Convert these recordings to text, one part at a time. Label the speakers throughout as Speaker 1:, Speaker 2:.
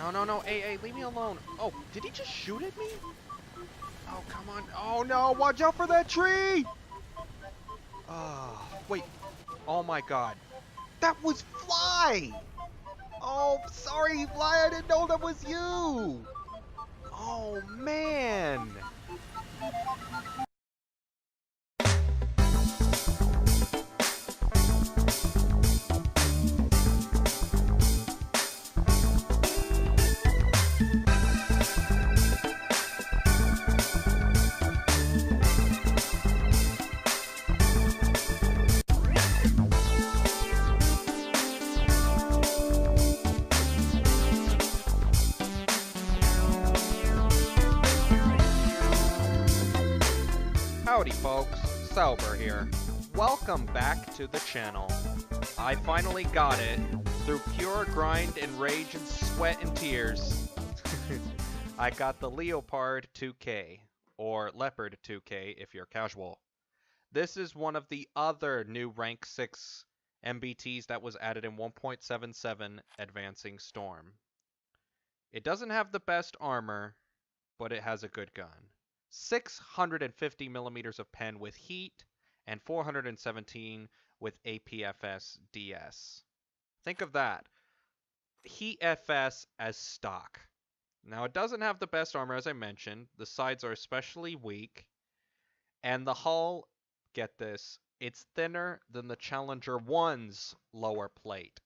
Speaker 1: No, no, no. Hey, leave me alone. Oh, did he just shoot at me? Oh, come on. Oh, no. Watch out for that tree. Wait. Oh, my God. That was Fly. Oh, sorry, Fly. I didn't know that was you. Oh, man. Howdy folks, Sauber here. Welcome back to the channel. I finally got it, through pure grind and rage and sweat and tears. I got the Leopard 2K, or Leopard 2K if you're casual. This is one of the other new rank 6 MBTs that was added in 1.77 Advancing Storm. It doesn't have the best armor, but it has a good gun. 650 millimeters of pen with heat, and 417 with APFS DS. Think of that. Heat FS as stock. Now it doesn't have the best armor as I mentioned, the sides are especially weak, and the hull, get this, it's thinner than the Challenger 1's lower plate.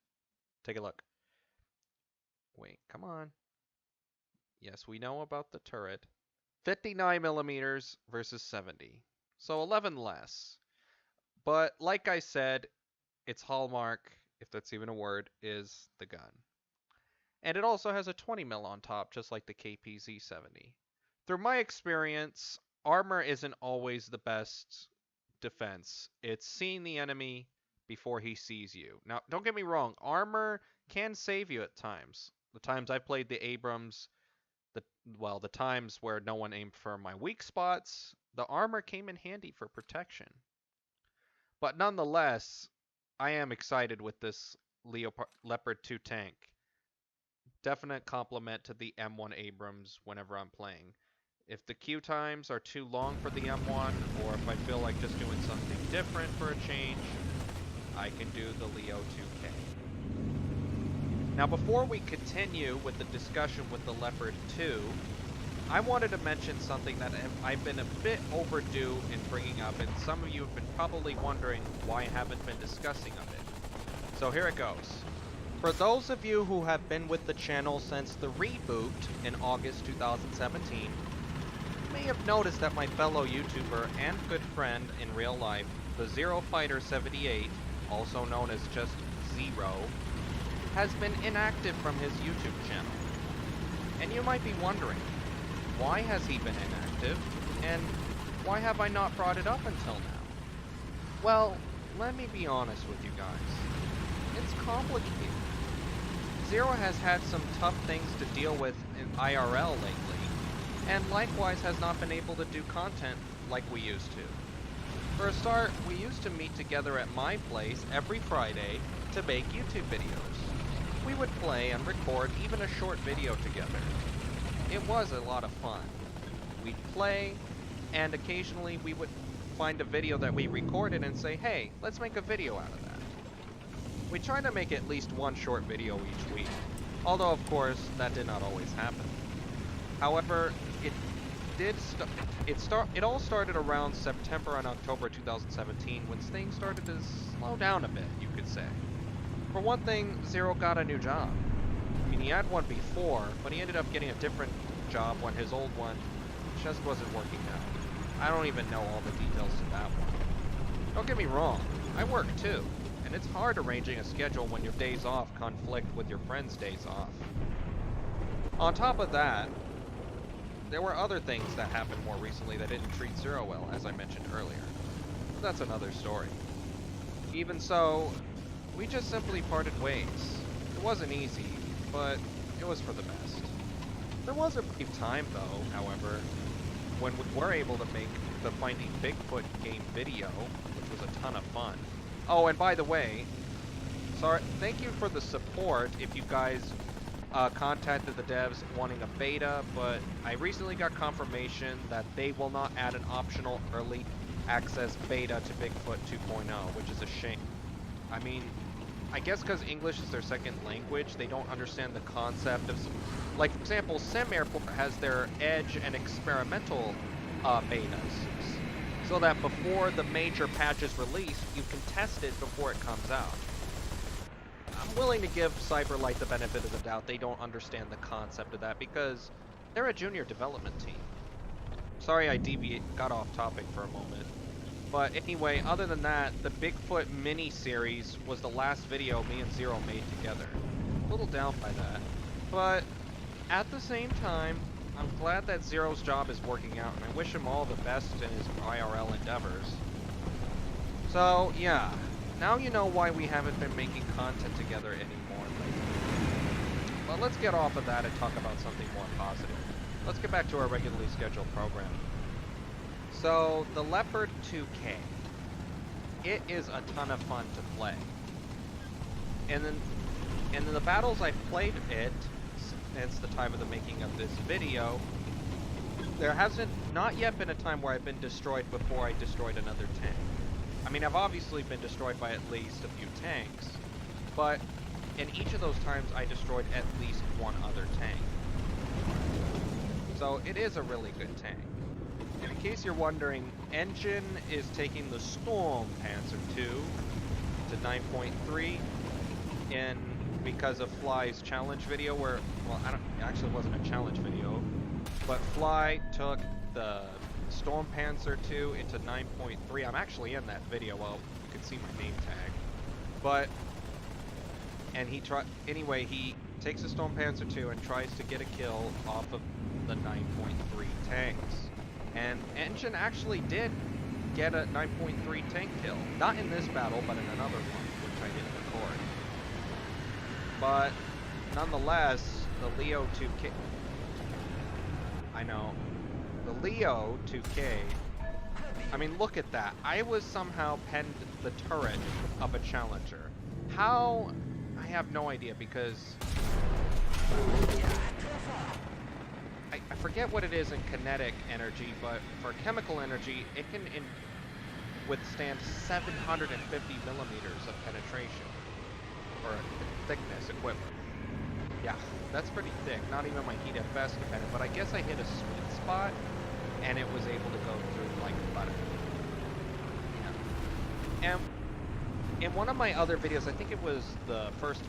Speaker 1: Take a look. Wait, come on. Yes, we know about the turret. 59 millimeters versus 70, so 11 less. But like I said, its hallmark, if that's even a word, is the gun. And it also has a 20 mil on top, just like the KPZ-70. Through my experience, armor isn't always the best defense. It's seeing the enemy before he sees you. Now, don't get me wrong, armor can save you at times. The times I played the Abrams, the times where no one aimed for my weak spots, the armor came in handy for protection. But nonetheless, I am excited with this Leopard 2 tank. Definite compliment to the M1 Abrams whenever I'm playing. If the queue times are too long for the M1, or if I feel like just doing something different for a change, I can do the Leo 2K. Now before we continue with the discussion with the Leopard 2, I wanted to mention something that I've been a bit overdue in bringing up, and some of you have been probably wondering why I haven't been discussing of it. So here it goes. For those of you who have been with the channel since the reboot in August 2017, you may have noticed that my fellow YouTuber and good friend in real life, the Zero Fighter 78, also known as just Zero, has been inactive from his YouTube channel. And you might be wondering, why has he been inactive, and why have I not brought it up until now? Well, let me be honest with you guys. It's complicated. Zero has had some tough things to deal with in IRL lately, and likewise has not been able to do content like we used to. For a start, we used to meet together at my place every Friday to make YouTube videos. We would play and record even a short video together. It was a lot of fun. We'd play, and occasionally we would find a video that we recorded and say, hey, let's make a video out of that. We tried to make at least one short video each week, although of course that did not always happen. However, it all started around September and October 2017 when things started to slow down a bit, you could say. For one thing, Zero got a new job. I mean, he had one before, but he ended up getting a different job when his old one just wasn't working out. I don't even know all the details to that one. Don't get me wrong, I work too, and it's hard arranging a schedule when your days off conflict with your friends' days off. On top of that, there were other things that happened more recently that didn't treat Zero well, as I mentioned earlier. But that's another story. Even so, we just simply parted ways. It wasn't easy, but it was for the best. There was a brief time though, however, when we were able to make the Finding Bigfoot game video, which was a ton of fun. Oh, and by the way, sorry, thank you for the support if you guys contacted the devs wanting a beta, but I recently got confirmation that they will not add an optional early access beta to Bigfoot 2.0, which is a shame. I mean, I guess because English is their second language, they don't understand the concept of, like, for example, Sim Airport has their Edge and experimental betas, so that before the major patch is released, you can test it before it comes out. I'm willing to give Cyberlight the benefit of the doubt. They don't understand the concept of that because they're a junior development team. Sorry I got off topic for a moment. But anyway, other than that, the Bigfoot mini-series was the last video me and Zero made together. A little down by that. But at the same time, I'm glad that Zero's job is working out, and I wish him all the best in his IRL endeavors. So, yeah. Now you know why we haven't been making content together anymore lately. But let's get off of that and talk about something more positive. Let's get back to our regularly scheduled program. So, the Leopard 2K. It is a ton of fun to play. And then in the battles I've played it, since the time of the making of this video, there hasn't not yet been a time where I've been destroyed before I destroyed another tank. I mean, I've obviously been destroyed by at least a few tanks, but in each of those times I destroyed at least one other tank. So it is a really good tank. And in case you're wondering, Engine is taking the Storm Panzer II to 9.3 because of Fly's challenge video where, well, actually it wasn't a challenge video, but Fly took the Storm Panzer II into 9.3. I'm actually in that video. Well, you can see my name tag. But, and he takes the Storm Panzer II and tries to get a kill off of the 9.3 tanks. And Engine actually did get a 9.3 tank kill. Not in this battle, but in another one, which I didn't record. But, nonetheless, the Leo 2K... I know. The Leo 2K, I mean, look at that. I was somehow penned the turret of a Challenger. How? I have no idea because I forget what it is in kinetic energy, but for chemical energy, it can withstand 750 millimeters of penetration, or thickness equivalent. Yeah, that's pretty thick. Not even my heat FS dependent, but I guess I hit a sweet spot, and it was able to go through like butter. Yeah. And in one of my other videos, I think it was the first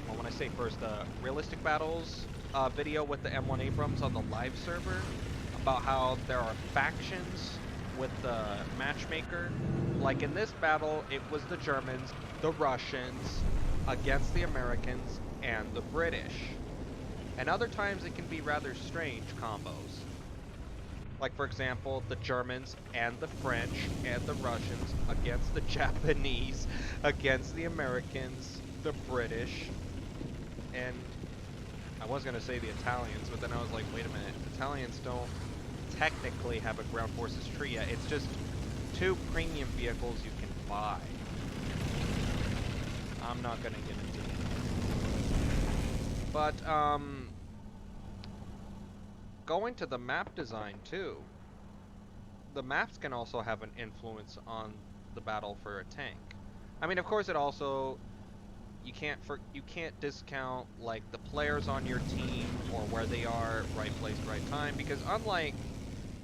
Speaker 1: well, when I say first, the realistic battles video with the M1 Abrams on the live server, about how there are factions with the matchmaker. Like in this battle, it was the Germans, the Russians, against the Americans, and the British. And other times it can be rather strange combos. Like, for example, the Germans and the French and the Russians against the Japanese, against the Americans, the British, and I was going to say the Italians, but then I was like, wait a minute, Italians don't technically have a ground forces tree yet. It's just 2 premium vehicles you can buy. I'm not going to get into it. But, going to the map design too. The maps can also have an influence on the battle for a tank. I mean, of course, it also you can't discount like the players on your team or where they are, right place, right time. Because unlike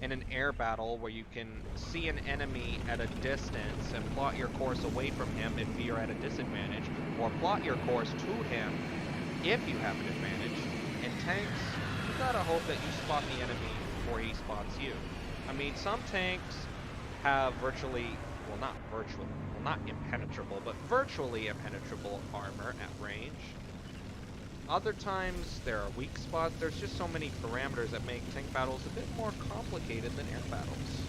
Speaker 1: in an air battle where you can see an enemy at a distance and plot your course away from him if you're at a disadvantage, or plot your course to him if you have an advantage, in tanks, you gotta hope that you spot the enemy before he spots you. I mean, some tanks have not impenetrable, but virtually impenetrable armor at range. Other times, there are weak spots. There's just so many parameters that make tank battles a bit more complicated than air battles.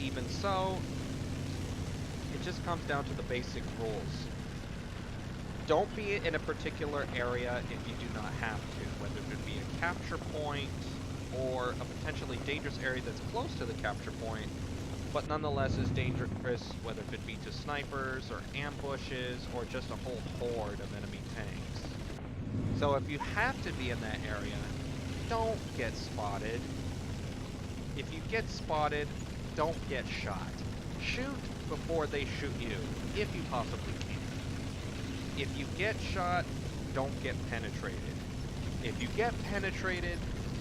Speaker 1: Even so, it just comes down to the basic rules. Don't be in a particular area if you do not have to, whether it be a capture point or a potentially dangerous area that's close to the capture point, but nonetheless is dangerous, whether it be to snipers or ambushes or just a whole horde of enemy tanks. So if you have to be in that area, don't get spotted. If you get spotted, don't get shot. Shoot before they shoot you, if you possibly can. If you get shot, don't get penetrated. If you get penetrated,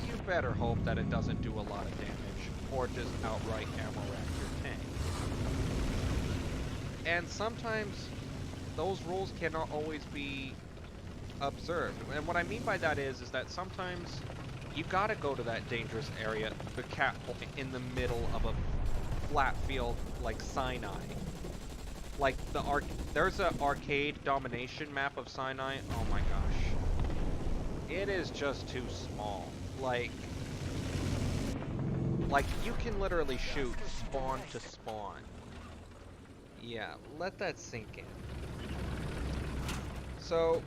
Speaker 1: you better hope that it doesn't do a lot of damage, or just outright ammo wreck your tank. And sometimes those rules cannot always be observed. And what I mean by that is that sometimes you gotta go to that dangerous area, the cap point in the middle of a flat field like Sinai. Like there's an arcade domination map of Sinai. Oh my gosh. It is just too small. Like you can literally shoot spawn to spawn. Yeah, let that sink in. So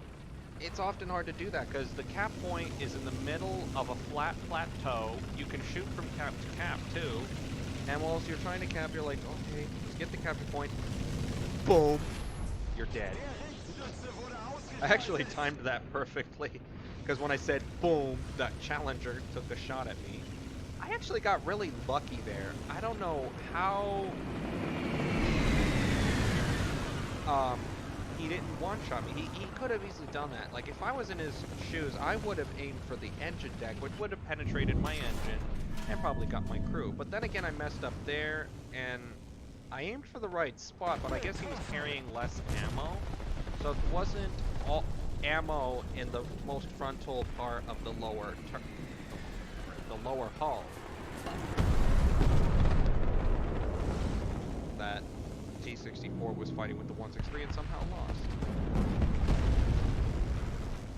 Speaker 1: it's often hard to do that because the cap point is in the middle of a flat plateau. You can shoot from cap to cap too. And whilst you're trying to cap, you're like, okay, just get the capture point. Boom! You're dead. I actually timed that perfectly because when I said boom, that challenger took a shot at me. I actually got really lucky there. I don't know how he didn't one-shot me. He could have easily done that. Like, if I was in his shoes, I would have aimed for the engine deck, which would have penetrated my engine and probably got my crew. But then again, I messed up there, and I aimed for the right spot, but I guess he was carrying less ammo. So it wasn't all ammo in the most frontal part of the lower hull. That T-64 was fighting with the 163 and somehow lost.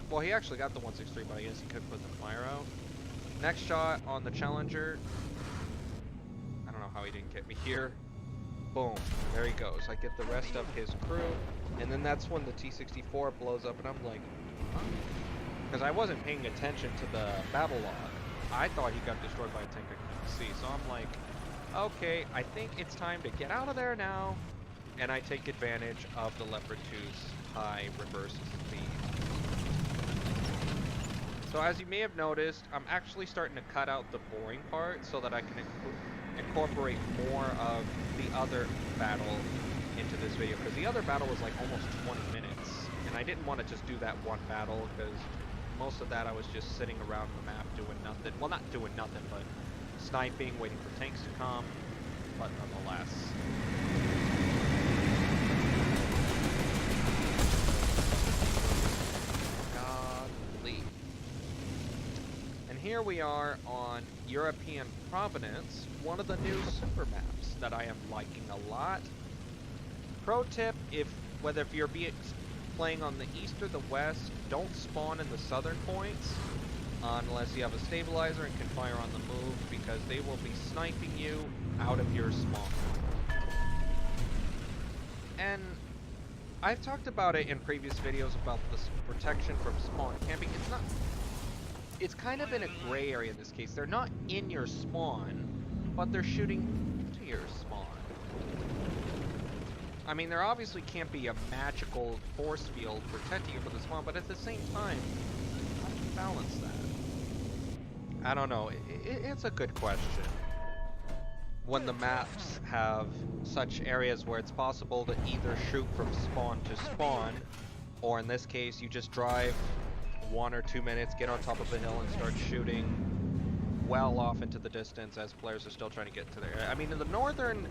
Speaker 1: Well, he actually got the 163, but I guess he couldn't put the fire out. Next shot on the Challenger. I don't know how he didn't get me here. Boom. There he goes. I get the rest of his crew. And then that's when the T-64 blows up, and I'm like, huh? Because I wasn't paying attention to the battle log. I thought he got destroyed by a tank I couldn't see. So I'm like, okay, I think it's time to get out of there now. And I take advantage of the Leopard 2's high reverse speed. So as you may have noticed, I'm actually starting to cut out the boring part so that I can incorporate more of the other battle into this video. Because the other battle was like almost 20 minutes. And I didn't want to just do that one battle because most of that I was just sitting around the map doing nothing. Well, not doing nothing, but sniping, waiting for tanks to come. But nonetheless. Godly. And here we are on European Providence, one of the new super maps that I am liking a lot. Pro tip, whether if you're playing on the east or the west, don't spawn in the southern points unless you have a stabilizer and can fire on the move, because they will be sniping you out of your spawn. And I've talked about it in previous videos about the protection from spawn camping. It's kind of in a gray area in this case. They're not in your spawn, but they're shooting to your spawn. I mean, there obviously can't be a magical force field protecting you from the spawn, but at the same time, how do you balance that? I don't know. It's a good question. When the maps have such areas where it's possible to either shoot from spawn to spawn, or in this case, you just drive 1 or 2 minutes, get on top of a hill and start shooting well off into the distance as players are still trying to get to their area. I mean, in the northern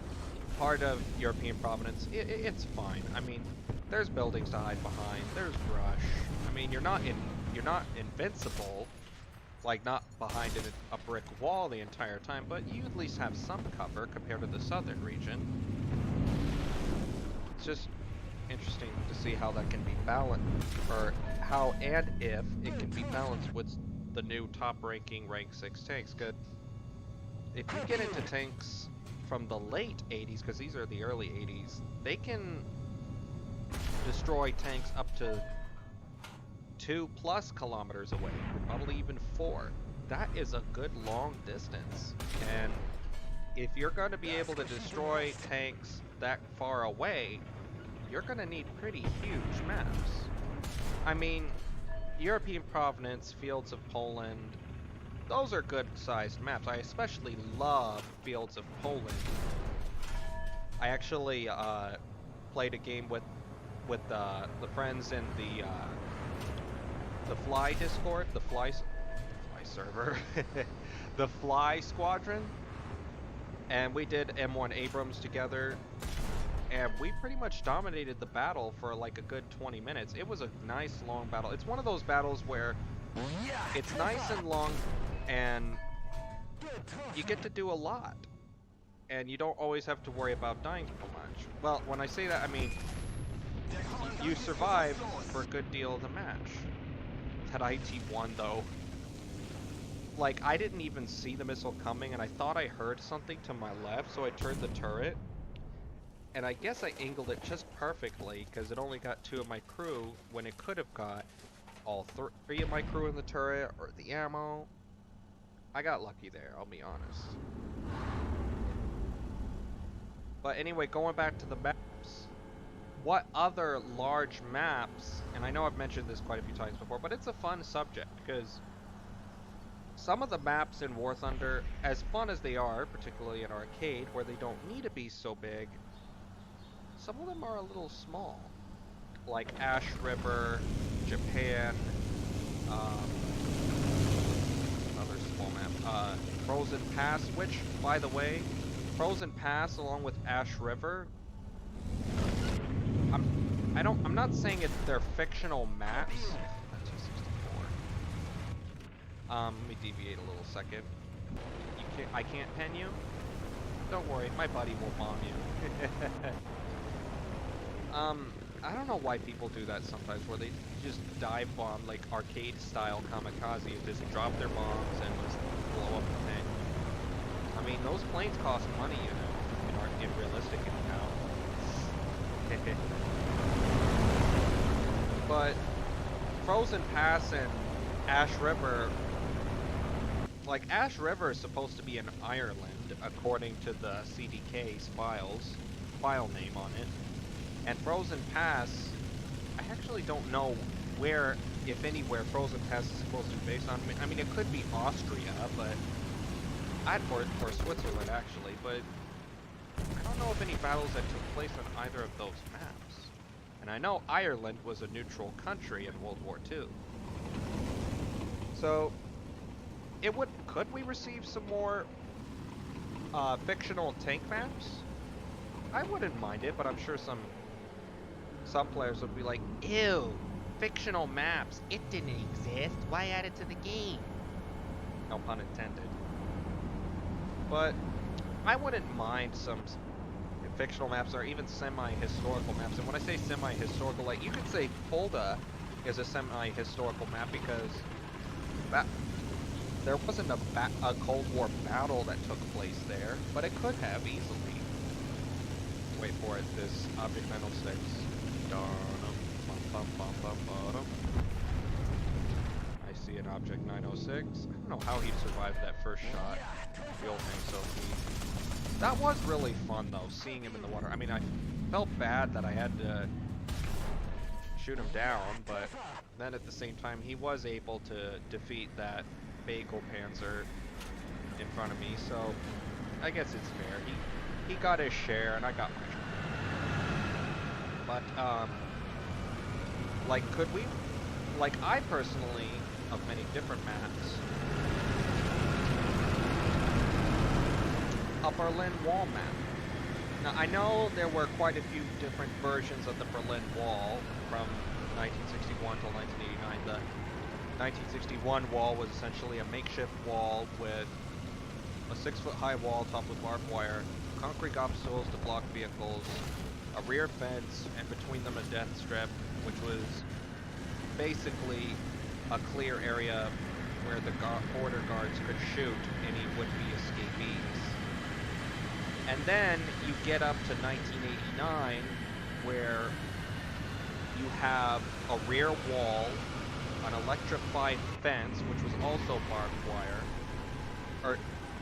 Speaker 1: part of European Providence, it's fine. I mean, there's buildings to hide behind, there's brush. I mean, you're not invincible, like not behind a brick wall the entire time, but you at least have some cover compared to the southern region. It's just interesting to see how that can be balanced, or how and if it can be balanced with the new top-ranking rank 6 tanks. Good. If you get into tanks from the late 80s, because these are the early 80s, they can destroy tanks up to 2+ kilometers away, probably even 4. That is a good long distance, and if you're going to be able to destroy tanks that far away, you're going to need pretty huge maps. I mean, European Provenance, Fields of Poland, those are good-sized maps. I especially love Fields of Poland. I actually played a game with the friends in the Fly Discord, the Fly server, the Fly Squadron, and we did M1 Abrams together, and we pretty much dominated the battle for like a good 20 minutes. It was a nice long battle. It's one of those battles where it's nice and long, and you get to do a lot, and you don't always have to worry about dying too much. Well, when I say that, I mean you survived for a good deal of the match. That IT-1 though, like, I didn't even see the missile coming, and I thought I heard something to my left, so I turned the turret, and I guess I angled it just perfectly, because it only got 2 of my crew, when it could have got all 3 of my crew in the turret, or the ammo. I got lucky there, I'll be honest. But anyway, going back to the maps, what other large maps, and I know I've mentioned this quite a few times before, but it's a fun subject, because some of the maps in War Thunder, as fun as they are, particularly in arcade, where they don't need to be so big, some of them are a little small. Like Ash River, Japan, another small map, Frozen Pass, which, by the way, Frozen Pass along with Ash River, I'm not saying they're fictional maps. Let me deviate a little second. I can't pen you? Don't worry, my buddy will bomb you. I don't know why people do that sometimes, where they just dive bomb, like arcade-style kamikaze, and just drop their bombs and just blow up the thing. I mean, those planes cost money, you know, in realistic account. But Frozen Pass and Ash River, like, Ash River is supposed to be in Ireland, according to the CDK's file name on it. And Frozen Pass, I actually don't know where, if anywhere, Frozen Pass is supposed to be based on. I mean, it could be Austria, but or Switzerland, actually, but I don't know of any battles that took place on either of those maps. And I know Ireland was a neutral country in World War II. So, could we receive some more fictional tank maps? I wouldn't mind it, but I'm sure some players would be like, ew, fictional maps, it didn't exist, why add it to the game? No pun intended. But I wouldn't mind some fictional maps or even semi-historical maps. And when I say semi-historical, like, you could say Fulda is a semi-historical map because there wasn't a Cold War battle that took place there, but it could have easily. Wait for it, this Object 906. I see an Object 906. I don't know how he survived that first shot. Fuel tank so deep. That was really fun though, seeing him in the water. I mean, I felt bad that I had to shoot him down, but then at the same time, he was able to defeat that Bagel Panzer in front of me, so I guess it's fair. He got his share, and I got my share. But, like, could we, like, I personally, of many different maps, a Berlin Wall map. Now, I know there were quite a few different versions of the Berlin Wall from 1961 till 1989. The 1961 wall was essentially a makeshift wall with a 6-foot-high wall topped with barbed wire, concrete obstacles to block vehicles, a rear fence, and between them a death strip, which was basically a clear area where the border guards could shoot any would-be escapees. And then you get up to 1989, where you have a rear wall, an electrified fence, which was also barbed wire,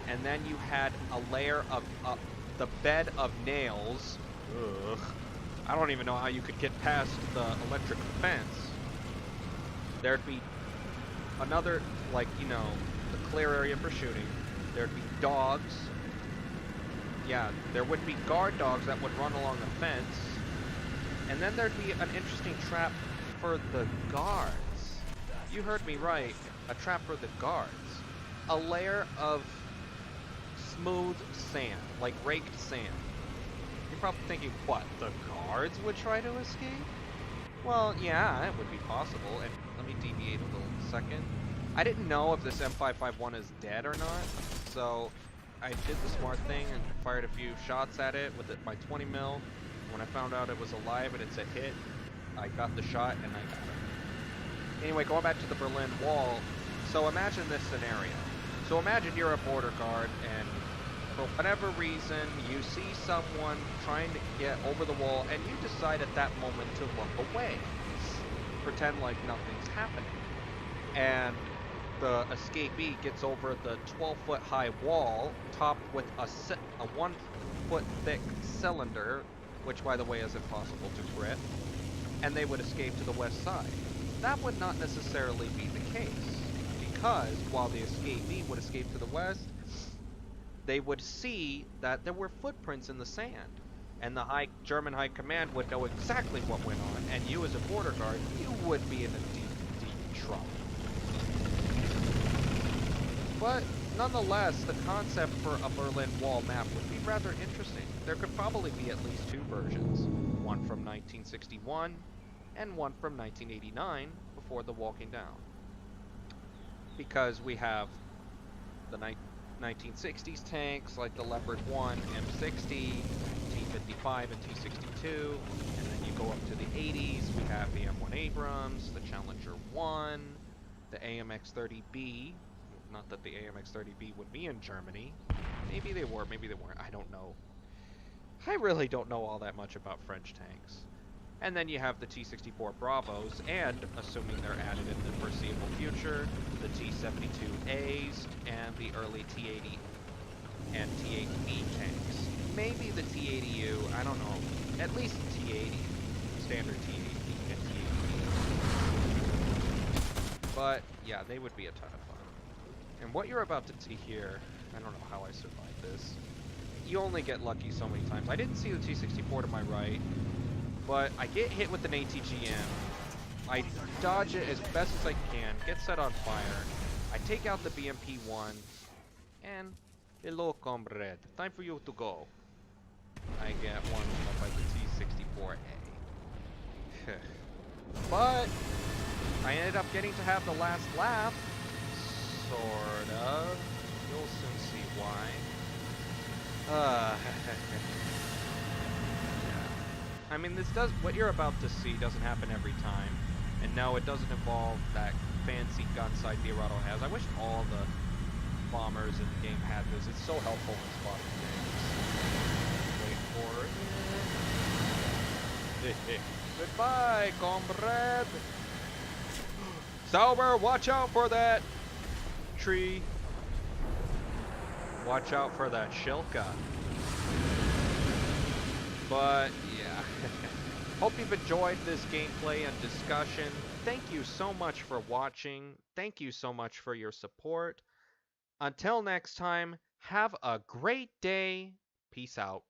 Speaker 1: and then you had a layer of the bed of nails. Ugh. I don't even know how you could get past the electric fence. There'd be another, like, you know, the clear area for shooting. There'd be dogs. Yeah, there would be guard dogs that would run along the fence. And then there'd be an interesting trap for the guards. You heard me right, a trap for the guards. A layer of smooth sand, like raked sand. You're probably thinking, what, the guards would try to escape? Well, yeah, it would be possible, and let me deviate a little second. I didn't know if this M551 is dead or not, so I did the smart thing and fired a few shots at it with my 20 mil. When I found out it was alive and it's a hit, I got the shot and I got it. Anyway, going back to the Berlin Wall, so imagine this scenario. So imagine you're a border guard and for whatever reason you see someone trying to get over the wall and you decide at that moment to look away. Pretend like nothing's happening. And the escapee gets over the 12-foot high wall topped with a 1-foot thick cylinder, which by the way is impossible to grip, and they would escape to the west side. That would not necessarily be the case, because while the escapee would escape to the west, they would see that there were footprints in the sand, and the German High Command would know exactly what went on, and you as a border guard, you would be in a deep, deep trouble. But nonetheless, the concept for a Berlin Wall map would be rather interesting. There could probably be at least two versions, one from 1961 and one from 1989 before the wall came down. Because we have the 1960s tanks like the Leopard 1, M60, T-55 and T-62, and then you go up to the 80s, we have the M1 Abrams, the Challenger 1, the AMX-30B. Not that the AMX-30B would be in Germany. Maybe they were, maybe they weren't. I don't know. I really don't know all that much about French tanks. And then you have the T-64 Bravos, and, assuming they're added in the foreseeable future, the T-72As, and the early T-80 and T-8B tanks. Maybe the T-80U, I don't know. At least T-80, standard T-80 and T-80B. But, yeah, they would be a ton of fun. And what you're about to see here, I don't know how I survived this. You only get lucky so many times. I didn't see the T-64 to my right, but I get hit with an ATGM. I dodge it as best as I can, get set on fire. I take out the BMP-1, and hello, comrade. Time for you to go. I get one up by the T-64A. But I ended up getting to have the last laugh. Sort of. You'll soon see why. Yeah. I mean, what you're about to see doesn't happen every time. And no, it doesn't involve that fancy gun sight Dorado has. I wish all the bombers in the game had this. It's so helpful in spotting things. Wait for it. Goodbye, comrade. Sauber, watch out for that tree. Watch out for that Shilka. But, yeah. Hope you've enjoyed this gameplay and discussion. Thank you so much for watching. Thank you so much for your support. Until next time, have a great day. Peace out.